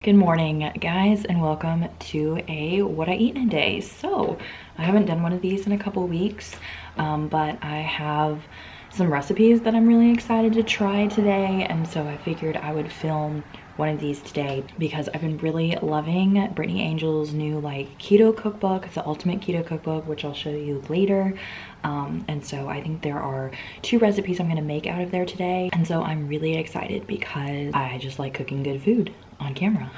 Good morning, guys, and welcome to a what I eat in a day. So I haven't done one of these in a couple weeks, but I have some recipes that I'm really excited to try today, and so I figured I would film one of these today because I've been really loving Brittany Angell's new keto cookbook. It's the ultimate keto cookbook, which I'll show you later. And so I think there are 2 recipes I'm gonna make out of there today, and so I'm really excited because I just like cooking good food on camera.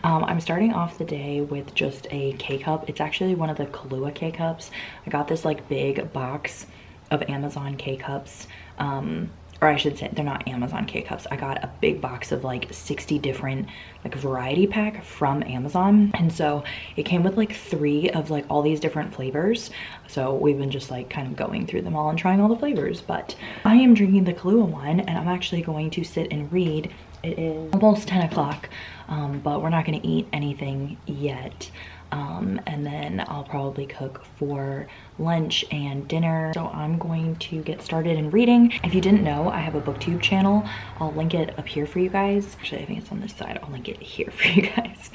I'm starting off the day with just a K-cup. It's actually one of the Kahlua K-cups. I got this big box of Amazon K-cups, or I should say they're not Amazon K-cups. I got a big box of 60 different variety pack from Amazon, and so it came with 3 of all these different flavors. So we've been just kind of going through them all and trying all the flavors, but I am drinking the Kahlua one, and I'm actually going to sit and read. It is almost 10 o'clock, but we're not gonna eat anything yet. And then I'll probably cook for lunch and dinner. So I'm going to get started in reading. If you didn't know, I have a booktube channel. I'll link it up here for you guys. Actually, I think it's on this side. I'll link it here for you guys.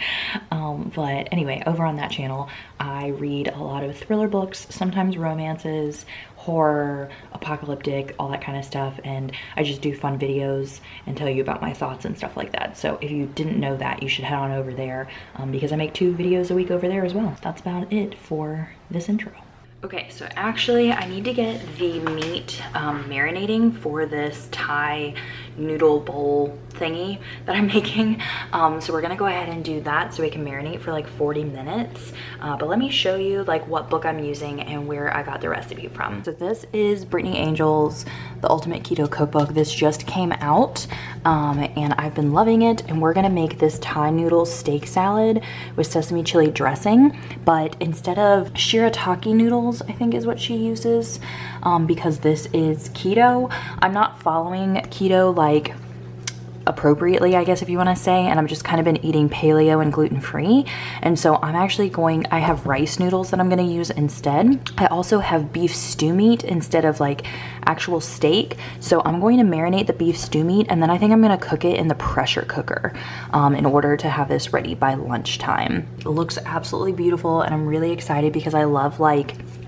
But anyway, over on that channel, I read a lot of thriller books, sometimes romances, horror, apocalyptic, all that kind of stuff, and I just do fun videos and tell you about my thoughts and stuff like that. So if you didn't know that, you should head on over there because I make 2 videos a week over there as well. That's about it for this intro. Okay, so actually I need to get the meat marinating for this Thai noodle bowl thingy that I'm making. So we're gonna go ahead and do that so we can marinate for 40 minutes. But let me show you what book I'm using and where I got the recipe from. So this is Brittany Angell's The Ultimate Keto Cookbook. This just came out and I've been loving it, and we're gonna make this Thai noodle steak salad with sesame chili dressing, but instead of shirataki noodles, I think is what she uses, because this is keto. I'm not following keto appropriately, I guess, if you want to say, and I've just kind of been eating paleo and gluten-free, and so I'm actually I have rice noodles that I'm going to use instead. I also have beef stew meat instead of actual steak, so I'm going to marinate the beef stew meat, and then I think I'm going to cook it in the pressure cooker in order to have this ready by lunchtime. It looks absolutely beautiful, and I'm really excited because I love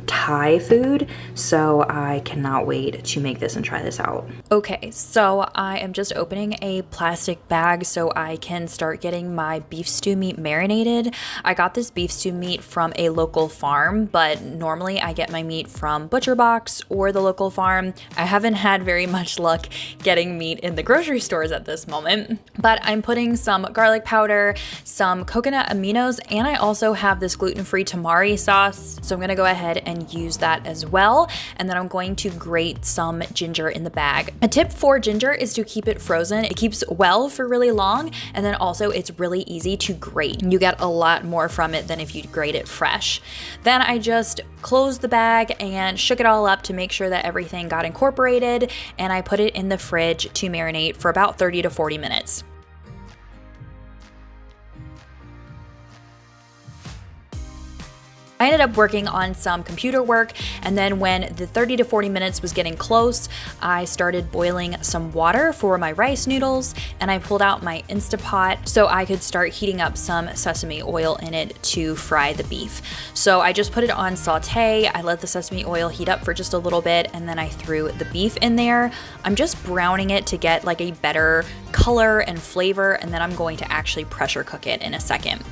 Thai food, so I cannot wait to make this and try this out. Okay, so I am just opening a plastic bag so I can start getting my beef stew meat marinated. I got this beef stew meat from a local farm, but normally I get my meat from Butcher Box or the local farm. I haven't had very much luck getting meat in the grocery stores at this moment, but I'm putting some garlic powder, some coconut aminos, and I also have this gluten-free tamari sauce, so I'm gonna go ahead and use that as well, and then I'm going to grate some ginger in the bag. A tip for ginger is to keep it frozen. It keeps well for really long, and then also it's really easy to grate. You get a lot more from it than if you grate it fresh. Then I just closed the bag and shook it all up to make sure that everything got incorporated, and I put it in the fridge to marinate for about 30 to 40 minutes. I ended up working on some computer work, and then when the 30 to 40 minutes was getting close, I started boiling some water for my rice noodles, and I pulled out my Instapot so I could start heating up some sesame oil in it to fry the beef. So I just put it on saute, I let the sesame oil heat up for just a little bit, and then I threw the beef in there. I'm just browning it to get a better color and flavor, and then I'm going to actually pressure cook it in a second.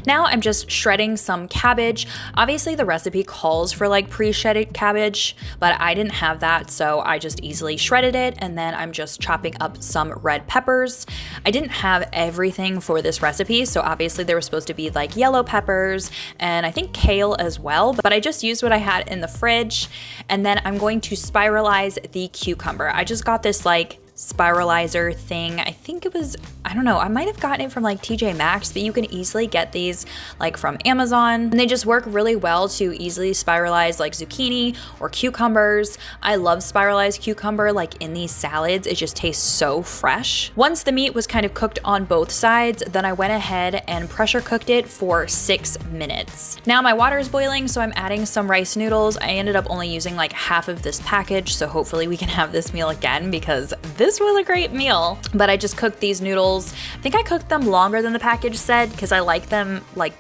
Now I'm just shredding some cabbage. Obviously the recipe calls for pre-shredded cabbage, but I didn't have that, so I just easily shredded it, and then I'm just chopping up some red peppers. I didn't have everything for this recipe, so obviously there was supposed to be yellow peppers and I think kale as well, but I just used what I had in the fridge. And then I'm going to spiralize the cucumber. I just got this spiralizer thing. I think it was, I don't know, I might have gotten it from TJ Maxx, but you can easily get these from Amazon, and they just work really well to easily spiralize zucchini or cucumbers. I love spiralized cucumber in these salads. It just tastes so fresh. Once the meat was kind of cooked on both sides, then I went ahead and pressure cooked it for 6 minutes. Now my water is boiling, so I'm adding some rice noodles. I ended up only using half of this package, so hopefully we can have this meal again because this this was a great meal. But I just cooked these noodles. I think I cooked them longer than the package said because I like them like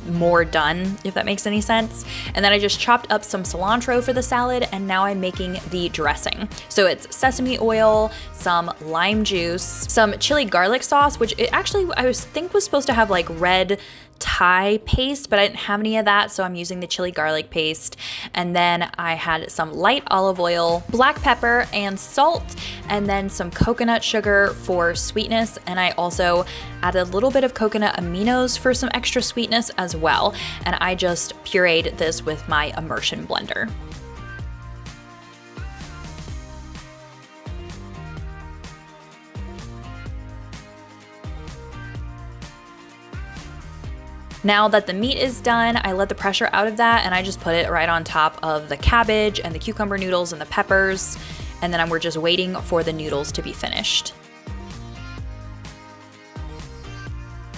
more done, if that makes any sense. And then I just chopped up some cilantro for the salad, and now I'm making the dressing. So it's sesame oil, some lime juice, some chili garlic sauce, which it actually I think was supposed to have like red Thai paste, but I didn't have any of that, so I'm using the chili garlic paste. And then I had some light olive oil, black pepper, and salt, and then some coconut sugar for sweetness. And I also added a little bit of coconut aminos for some extra sweetness as well. And I just pureed this with my immersion blender. Now that the meat is done, I let the pressure out of that and I just put it right on top of the cabbage and the cucumber noodles and the peppers. And then we're just waiting for the noodles to be finished.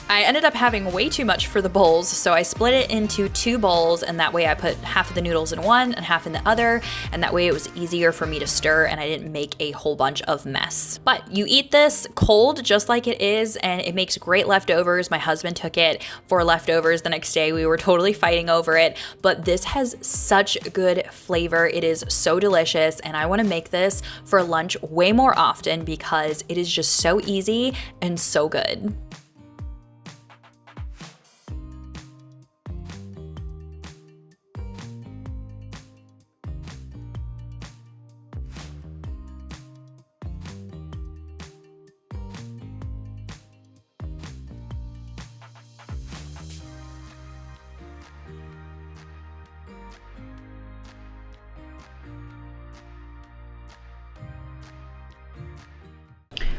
I ended up having way too much for the bowls, so I split it into 2 bowls, and that way I put half of the noodles in one and half in the other, and that way it was easier for me to stir and I didn't make a whole bunch of mess. But you eat this cold just like it is, and it makes great leftovers. My husband took it for leftovers the next day. We were totally fighting over it, but this has such good flavor. It is so delicious, and I want to make this for lunch way more often because it is just so easy and so good.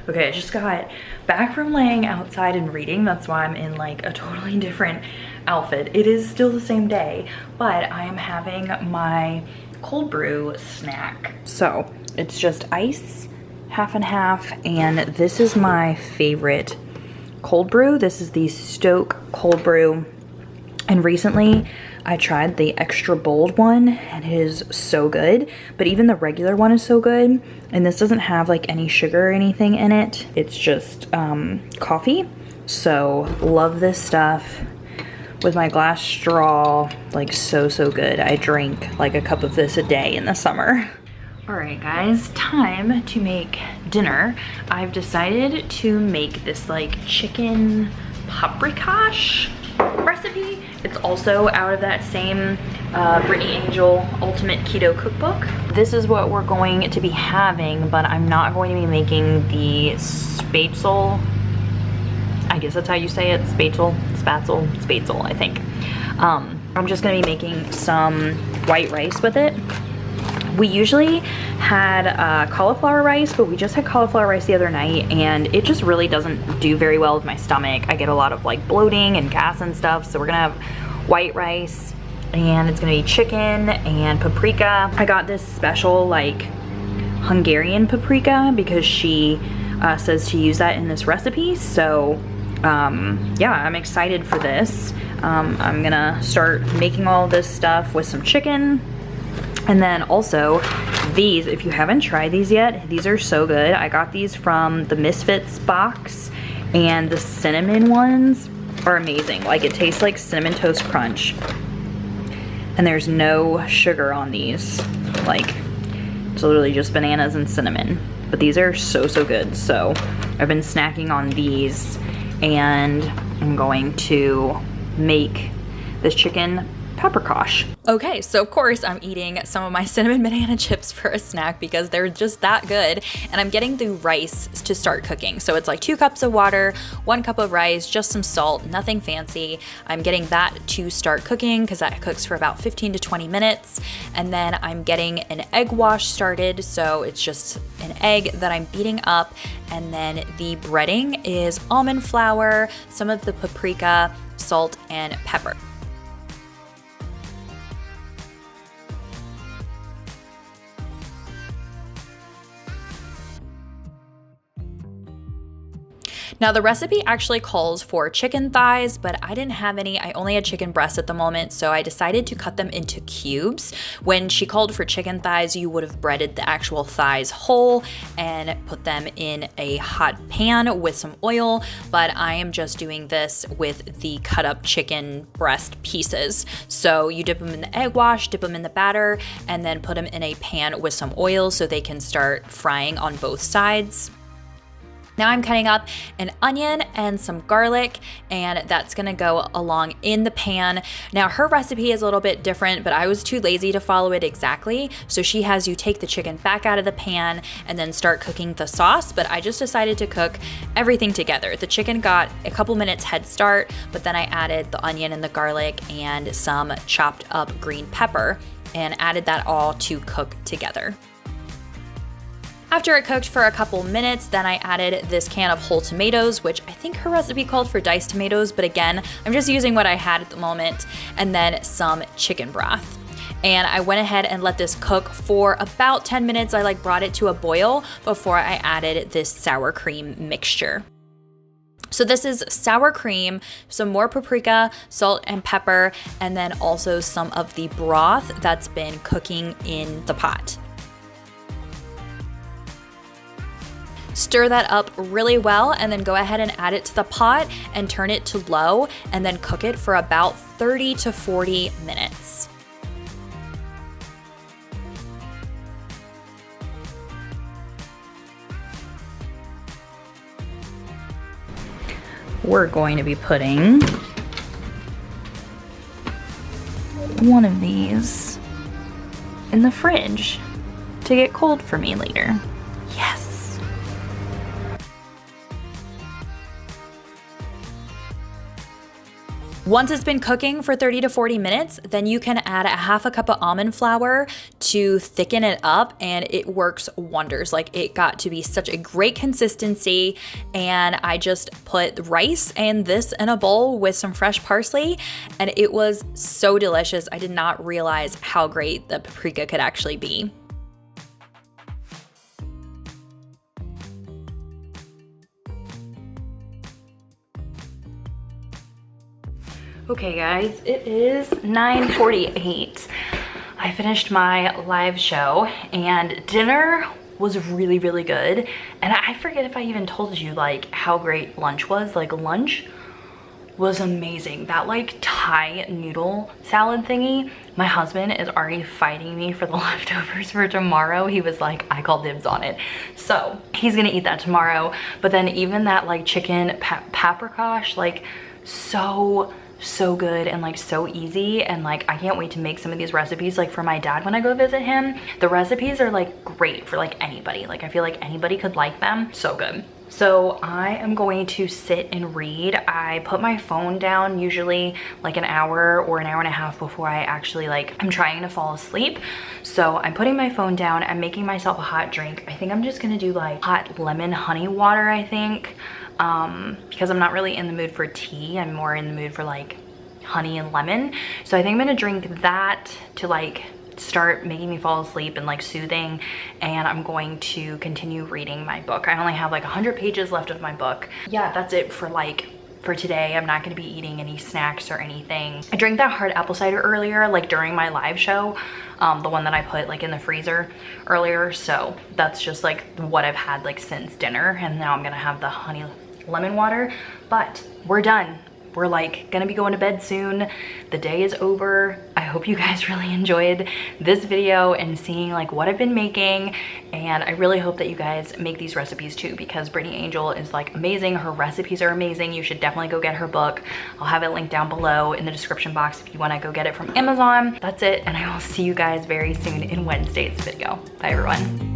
Okay, I just got back from laying outside and reading. That's why I'm in like a totally different outfit. It is still the same day, but I am having my cold brew snack. So it's just ice, half and half, and this is my favorite cold brew. This is the Stoke cold brew. And recently I tried the extra bold one and it is so good, but even the regular one is so good. And this doesn't have like any sugar or anything in it. It's just coffee. So love this stuff with my glass straw, like so good. I drink like a cup of this a day in the summer. All right guys, time to make dinner. I've decided to make this like chicken paprikash recipe. It's also out of that same Brittany Angell Ultimate Keto Cookbook. This is what we're going to be having, but I'm not going to be making the spatzel. I guess that's how you say it, spatzel, I think. I'm just gonna be making some white rice with it. We usually had cauliflower rice, but we just had cauliflower rice the other night and it just really doesn't do very well with my stomach. I get a lot of like bloating and gas and stuff, so we're gonna have white rice and it's gonna be chicken and paprika. I got this special like Hungarian paprika because she says to use that in this recipe, so yeah, I'm excited for this. I'm gonna start making all this stuff with some chicken. And then also these, if you haven't tried these yet, these are so good. I got these from the Misfits box, and the cinnamon ones are amazing. Like it tastes like Cinnamon Toast Crunch. And there's no sugar on these. Like it's literally just bananas and cinnamon. But these are so good. So I've been snacking on these and I'm going to make this chicken paprikash. Okay, so of course I'm eating some of my cinnamon banana chips for a snack because they're just that good, and I'm getting the rice to start cooking. So it's like 2 cups of water, 1 cup of rice, just some salt, nothing fancy. I'm getting that to start cooking because that cooks for about 15 to 20 minutes. And then I'm getting an egg wash started, so it's just an egg that I'm beating up, and then the breading is almond flour, some of the paprika, salt, and pepper. Now the recipe actually calls for chicken thighs, but I didn't have any. I only had chicken breasts at the moment, so I decided to cut them into cubes. When she called for chicken thighs, you would have breaded the actual thighs whole and put them in a hot pan with some oil, but I am just doing this with the cut up chicken breast pieces. So you dip them in the egg wash, dip them in the batter, and then put them in a pan with some oil so they can start frying on both sides. Now I'm cutting up an onion and some garlic, and that's gonna go along in the pan. Now her recipe is a little bit different, but I was too lazy to follow it exactly. So she has you take the chicken back out of the pan and then start cooking the sauce, but I just decided to cook everything together. The chicken got a couple minutes head start, but then I added the onion and the garlic and some chopped up green pepper and added that all to cook together. After it cooked for a couple minutes, then I added this can of whole tomatoes, which I think her recipe called for diced tomatoes, but again, I'm just using what I had at the moment, and then some chicken broth. And I went ahead and let this cook for about 10 minutes. I brought it to a boil before I added this sour cream mixture. So this is sour cream, some more paprika, salt and pepper, and then also some of the broth that's been cooking in the pot. Stir that up really well and then go ahead and add it to the pot and turn it to low and then cook it for about 30 to 40 minutes. We're going to be putting one of these in the fridge to get cold for me later. Yes. Once it's been cooking for 30 to 40 minutes, then you can add a half a cup of almond flour to thicken it up, and it works wonders. It got to be such a great consistency, and I just put rice and this in a bowl with some fresh parsley, and it was so delicious. I did not realize how great the paprika could actually be. Okay guys, it is 9:48. I finished my live show and dinner was really, really good. And I forget if I even told you how great lunch was. Lunch was amazing. That Thai noodle salad thingy, my husband is already fighting me for the leftovers for tomorrow. He was like, I call dibs on it. So he's gonna eat that tomorrow. But then even that chicken paprikash, so good and so easy, and I can't wait to make some of these recipes for my dad when I go visit him. The recipes are great for anybody. I feel like anybody could like them. So good. So I am going to sit and read. I put my phone down usually an hour or an hour and a half before I actually I'm trying to fall asleep. So I'm putting my phone down. I'm making myself a hot drink. I think I'm just gonna do hot lemon honey water, I think. Because I'm not really in the mood for tea. I'm more in the mood for honey and lemon. So I think I'm gonna drink that to start making me fall asleep and soothing, and I'm going to continue reading my book. I only have 100 pages left of my book. Yeah, that's it for for today. I'm not gonna be eating any snacks or anything. I drank that hard apple cider earlier, during my live show, the one that I put in the freezer earlier. So that's just what I've had since dinner, and now I'm gonna have the honey lemon water. But we're done. We're gonna be going to bed soon. The day is over. I hope you guys really enjoyed this video and seeing what I've been making, and I really hope that you guys make these recipes too, because Brittany Angell is amazing. Her recipes are amazing. You should definitely go get her book. I'll have it linked down below in the description box if you want to go get it from Amazon. That's it, and I will see you guys very soon in Wednesday's video. Bye everyone.